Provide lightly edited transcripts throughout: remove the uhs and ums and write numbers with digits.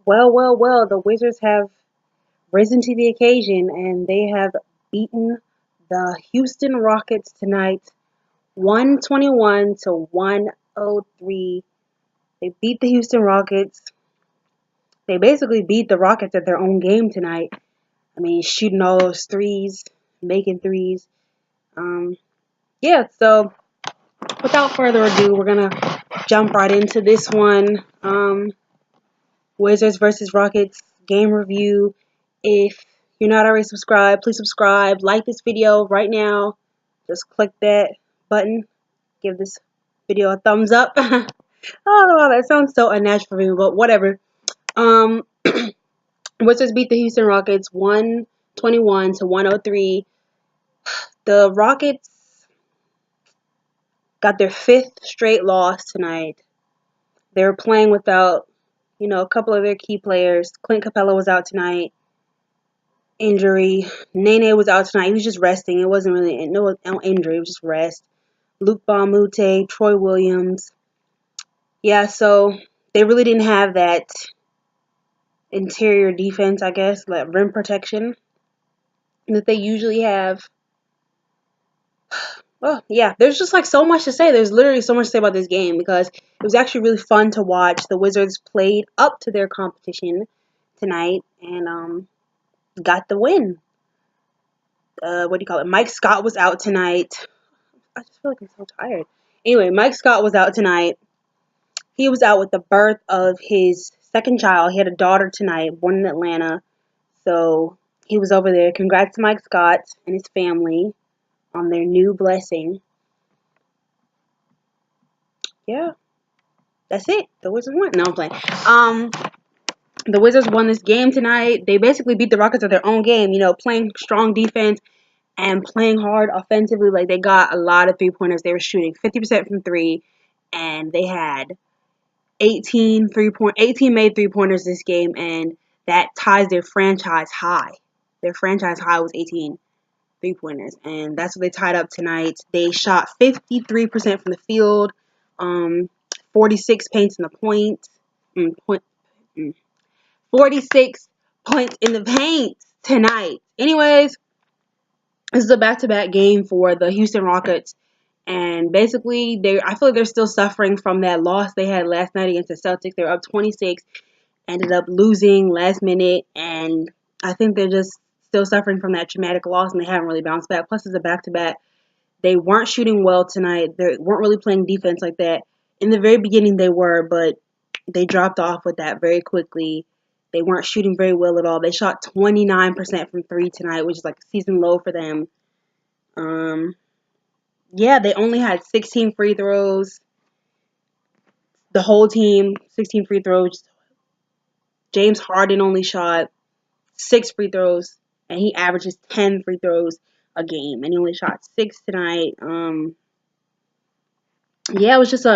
Well, well, well, the Wizards have risen to the occasion and they have beaten the Houston Rockets tonight 121 to 103. They beat the Houston Rockets. They basically beat the Rockets at their own game tonight. I mean, shooting all those threes, making threes. Um, yeah, so without further ado, we're going to jump right into this one. Wizards versus Rockets game review. If you're not already subscribed, please subscribe. Like this video right now. Just click that button. Give this video a thumbs up. Oh, that sounds so unnatural for me, but whatever. Um, Wizards beat the Houston Rockets 121 to 103. The Rockets got their fifth straight loss tonight. They were playing without, a couple of their key players. Clint Capella was out tonight. Injury. Nene was out tonight. He was just resting. It wasn't really no injury. It was just rest. Luke Mute, Troy Williams. Yeah, so they really didn't have that interior defense, I guess, like rim protection that they usually have. Well, yeah, there's just like so much to say. There's literally so much to say about this game because it was actually really fun to watch. The Wizards played up to their competition tonight and got the win. What do you call it? Mike Scott was out tonight. I just feel like I'm so tired. Anyway, Mike Scott was out tonight. He was out with the birth of his second child. He had a daughter tonight, born in Atlanta. So he was over there. Congrats to Mike Scott and his family on their new blessing. Yeah, that's it. The Wizards won. No, I'm playing. The Wizards won this game tonight. They basically beat the Rockets at their own game. Playing strong defense and playing hard offensively. Like they got a lot of 3-pointers. They were shooting 50% from three, and they had 18 made 3-pointers this game, and that ties their franchise high. Their franchise high was 18 3-pointers, and that's what they tied up tonight. They shot 53% from the field, 46 points in the point, 46 points in the paint tonight. Anyways, this is a back-to-back game for the Houston Rockets. And basically, I feel like they're still suffering from that loss they had last night against the Celtics. They were up 26, ended up losing last minute, and I think they're just still suffering from that traumatic loss, and they haven't really bounced back. Plus, it's a back-to-back. They weren't shooting well tonight. They weren't really playing defense like that. In the very beginning, they were, but they dropped off with that very quickly. They weren't shooting very well at all. They shot 29% from three tonight, which is like a season low for them. Yeah, they only had 16 free throws. The whole team, 16 free throws. James Harden only shot 6 free throws, and he averages 10 free throws a game, and he only shot 6 tonight. Yeah, it just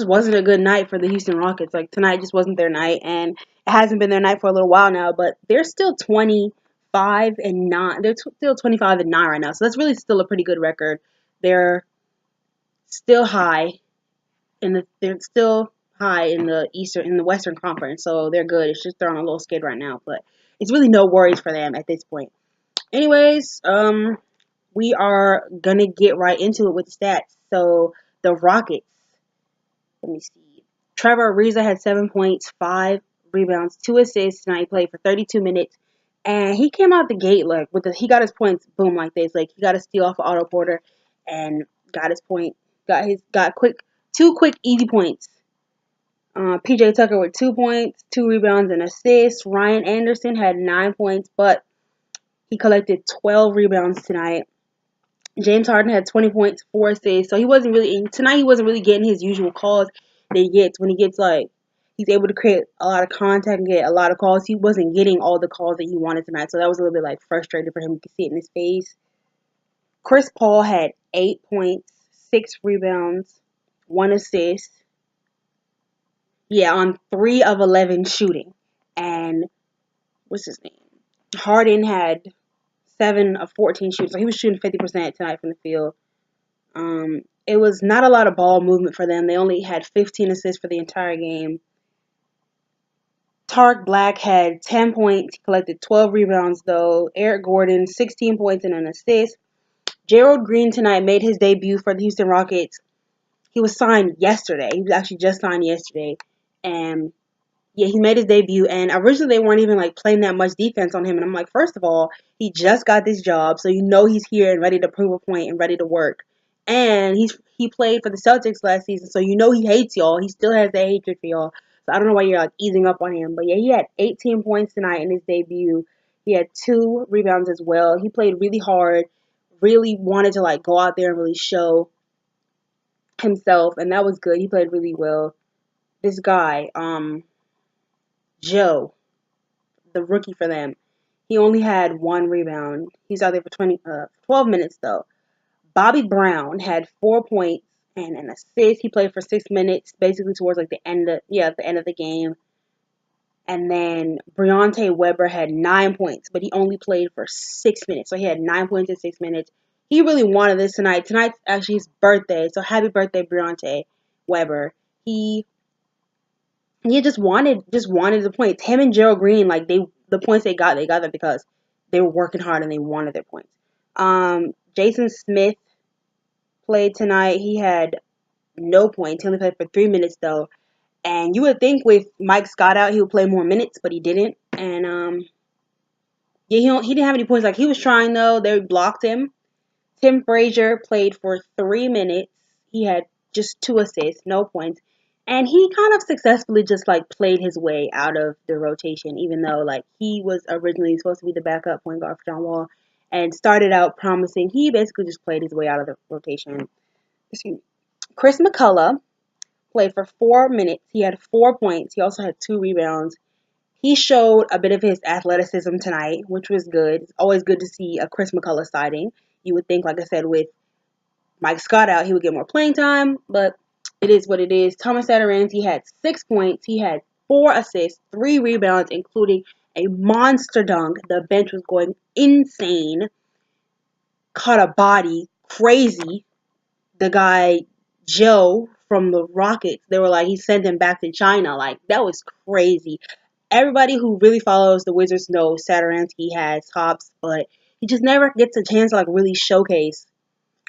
wasn't a good night for the Houston Rockets. Like tonight just wasn't their night, and it hasn't been their night for a little while now. But they're still 25-9. They're still 25-9 right now, so that's really still a pretty good record. They're still high they're still high in the Western Conference, so they're good. It's just they're on a little skid right now, but it's really no worries for them at this point. Anyways, we are gonna get right into it with the stats. So the Rockets, let me see. Trevor Ariza had 7 points, 5 rebounds, 2 assists tonight. He played for 32 minutes, and he came out the gate like he got his points boom like this. Like he got a steal off of Otto Porter, and got his point. Got two quick easy points. PJ Tucker with 2 points, 2 rebounds, and assists. Ryan Anderson had 9 points, but he collected 12 rebounds tonight. James Harden had 20 points, 4 assists. So he wasn't really getting his usual calls that he gets when he gets he's able to create a lot of contact and get a lot of calls. He wasn't getting all the calls that he wanted tonight. So that was a little bit frustrating for him. You could see it in his face. Chris Paul had 8 points, 6 rebounds, 1 assist. Yeah, on 3 of 11 shooting. And what's his name? Harden had 7 of 14 shooting. So he was shooting 50% tonight from the field. It was not a lot of ball movement for them. They only had 15 assists for the entire game. Tark Black had 10 points. He collected 12 rebounds, though. Eric Gordon, 16 points and an assist. Gerald Green tonight made his debut for the Houston Rockets. He was signed yesterday. He was actually just signed yesterday. And yeah, he made his debut, and originally they weren't even like playing that much defense on him. And I'm like, first of all, he just got this job, so you know he's here and ready to prove a point and ready to work. And he played for the Celtics last season, so you know he hates y'all. He still has that hatred for y'all. So I don't know why you're like easing up on him. But yeah, he had 18 points tonight in his debut. He had 2 rebounds as well. He played really hard, really wanted to like go out there and really show himself, and that was good. He played really well. This guy, Joe, the rookie for them, he only had 1 rebound. He's out there for 12 minutes though. Bobby Brown had 4 points and an assist. He played for 6 minutes, basically towards like the end of the game. And then Briante Weber had 9 points, but he only played for 6 minutes. So he had 9 points in 6 minutes. He really wanted this tonight. Tonight's actually his birthday, so happy birthday, Briante Weber. He just wanted the points. Him and Gerald Green, like the points they got them because they were working hard and they wanted their points. Jason Smith played tonight. He had no points. He only played for 3 minutes though. And you would think with Mike Scott out, he would play more minutes, but he didn't. And yeah, he didn't have any points. Like he was trying though. They blocked him. Tim Frazier played for 3 minutes. He had just 2 assists, no points. And he kind of successfully just like played his way out of the rotation, even though like he was originally supposed to be the backup point guard for John Wall and started out promising. He basically just played his way out of the rotation. Chris McCullough played for 4 minutes. He had 4 points. He also had 2 rebounds. He showed a bit of his athleticism tonight, which was good. It's always good to see a Chris McCullough sighting. You would think, like I said, with Mike Scott out, he would get more playing time, but it is what it is. Thomas Satoransky had 6 points. He had 4 assists, 3 rebounds, including a monster dunk. The bench was going insane. Caught a body. Crazy. The guy, Joe, from the Rockets, they were like, he sent him back to China. Like, that was crazy. Everybody who really follows the Wizards knows Satoransky has hops, but he just never gets a chance to, like, really showcase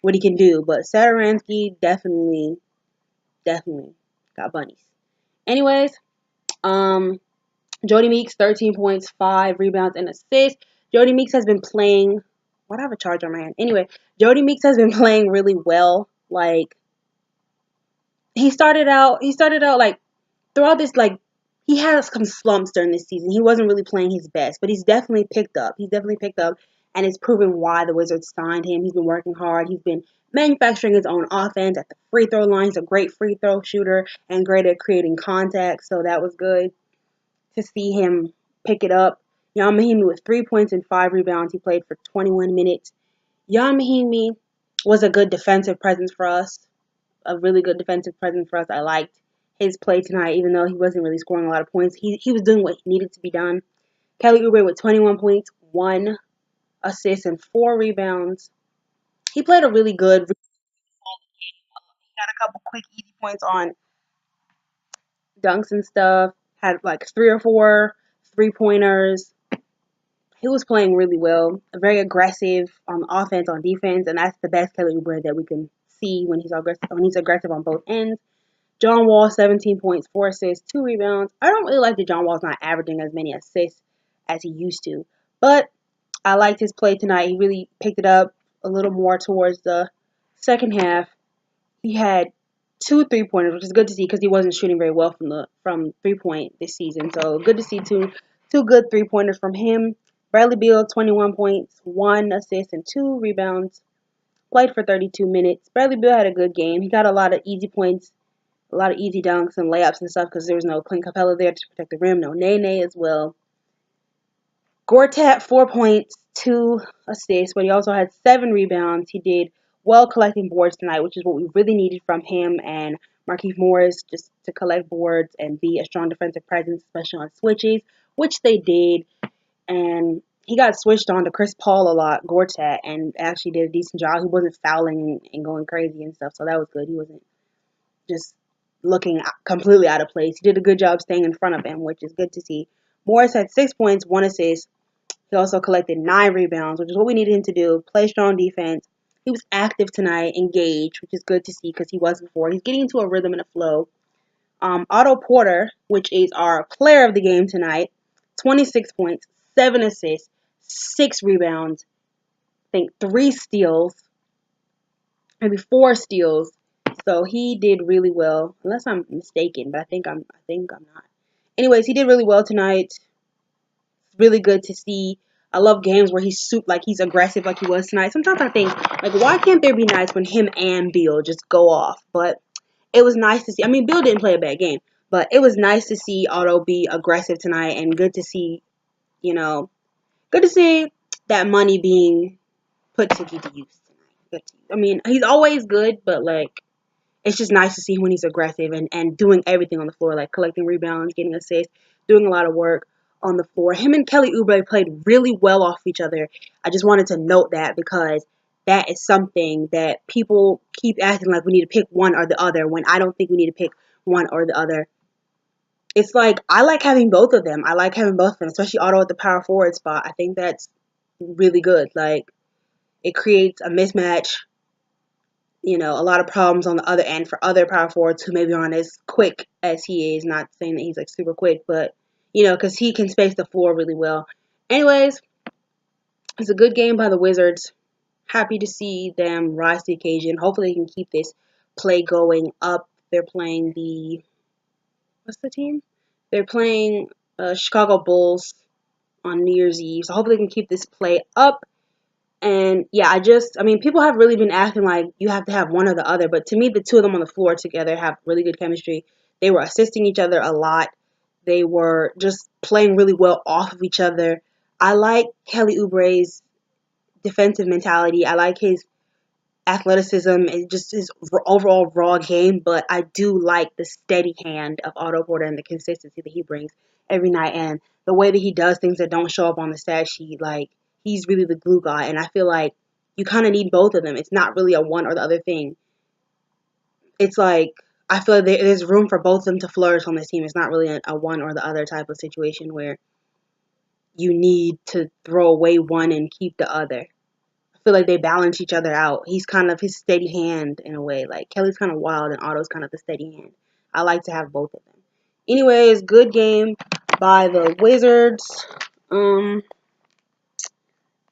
what he can do. But Satoransky definitely got bunnies. Anyways, Jody Meeks, 13 points, 5 rebounds, and assists. Jody Meeks has been playing. Why do I have a charge on my hand? Anyway, Jody Meeks has been playing really well. Like he started out like throughout this like he had some slumps during this season. He wasn't really playing his best, but he's definitely picked up. And it's proven why the Wizards signed him. He's been working hard. He's been manufacturing his own offense at the free throw line. He's a great free throw shooter and great at creating contact. So that was good to see him pick it up. Jan Mahimi with 3 points and 5 rebounds. He played for 21 minutes. Jan Mahimi was a good defensive presence for us. A really good defensive presence for us. I liked his play tonight, even though he wasn't really scoring a lot of points. He was doing what needed to be done. Kelly Oubre with 21 points, 1 assist, and 4 rebounds. He played a really good. He got a couple quick, easy points on dunks and stuff. Had like 3 or 4 3-pointers. He was playing really well. Very aggressive on offense, on defense, and that's the best Kelly Oubre that we can see when he's aggressive on both ends. John Wall, 17 points, 4 assists, 2 rebounds. I don't really like that John Wall's not averaging as many assists as he used to. But I liked his play tonight. He really picked it up a little more towards the second half. He had 2 3-pointers, which is good to see because he wasn't shooting very well from 3-point this season. So good to see two good 3-pointers from him. Bradley Beal, 21 points, 1 assist, and 2 rebounds. Played for 32 minutes. Bradley Beal had a good game. He got a lot of easy points, a lot of easy dunks and layups and stuff because there was no Clint Capella there to protect the rim. No Nene as well. Gortat, 4 points, 2 assists, but he also had 7 rebounds. He did well collecting boards tonight, which is what we really needed from him and Markieff Morris, just to collect boards and be a strong defensive presence, especially on switches, which they did. And he got switched on to Chris Paul a lot, Gortat, and actually did a decent job. He wasn't fouling and going crazy and stuff, so that was good. He wasn't just looking completely out of place. He did a good job staying in front of him, which is good to see. Morris had 6 points, 1 assist. He also collected 9 rebounds, which is what we needed him to do. Play strong defense. He was active tonight, engaged, which is good to see because he was before. He's getting into a rhythm and a flow. Otto Porter, which is our player of the game tonight, 26 points, 7 assists, 6 rebounds, I think 3 steals, maybe 4 steals. So he did really well, unless I'm mistaken, but I think I'm not. Anyways, he did really well tonight. Really good to see. I love games where he's aggressive like he was tonight. Sometimes I think, like, why can't there be nights when him and Beal just go off? But it was nice to see. I mean, Bill didn't play a bad game, but it was nice to see Otto be aggressive tonight, and good to see, good to see that money being put to good use tonight. I mean, he's always good, but like, it's just nice to see when he's aggressive and doing everything on the floor, like collecting rebounds, getting assists, doing a lot of work on the floor. Him and Kelly Oubre played really well off each other. I just wanted to note that because that is something that people keep acting like we need to pick one or the other when I don't think we need to pick one or the other. It's like, I like having both of them. I like having both of them, especially Otto at the power forward spot. I think that's really good. Like, it creates a mismatch, a lot of problems on the other end for other power forwards who maybe aren't as quick as he is. Not saying that he's like super quick, but because he can space the floor really well. Anyways, it's a good game by the Wizards. Happy to see them rise to the occasion. Hopefully they can keep this play going up. They're playing what's the team? They're playing Chicago Bulls on New Year's Eve. So hopefully they can keep this play up. And yeah, people have really been acting like you have to have one or the other. But to me, the two of them on the floor together have really good chemistry. They were assisting each other a lot. They were just playing really well off of each other. I like Kelly Oubre's defensive mentality. I like his athleticism and just his overall raw game. But I do like the steady hand of Otto Porter and the consistency that he brings every night. And the way that he does things that don't show up on the stat sheet, like, he's really the glue guy, and I feel like you kind of need both of them. It's not really a one or the other thing. It's like, I feel like there's room for both of them to flourish on this team. It's not really a one or the other type of situation where you need to throw away one and keep the other. I feel like they balance each other out. He's kind of his steady hand in a way. Like, Kelly's kind of wild and Otto's kind of the steady hand. I like to have both of them. Anyways, good game by the Wizards.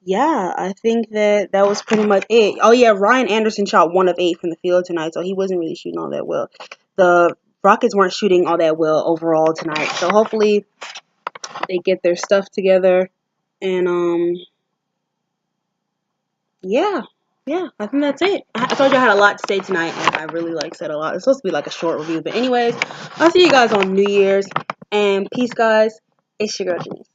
Yeah, I think that was pretty much it. Oh yeah, Ryan Anderson shot 1 of 8 from the field tonight, so he wasn't really shooting all that well. The Rockets weren't shooting all that well overall tonight, so hopefully they get their stuff together. And yeah, I think that's it. I told you I had a lot to say tonight, and I really said a lot. It's supposed to be like a short review, but anyways, I'll see you guys on New Year's, and peace, guys. It's your girl Denise.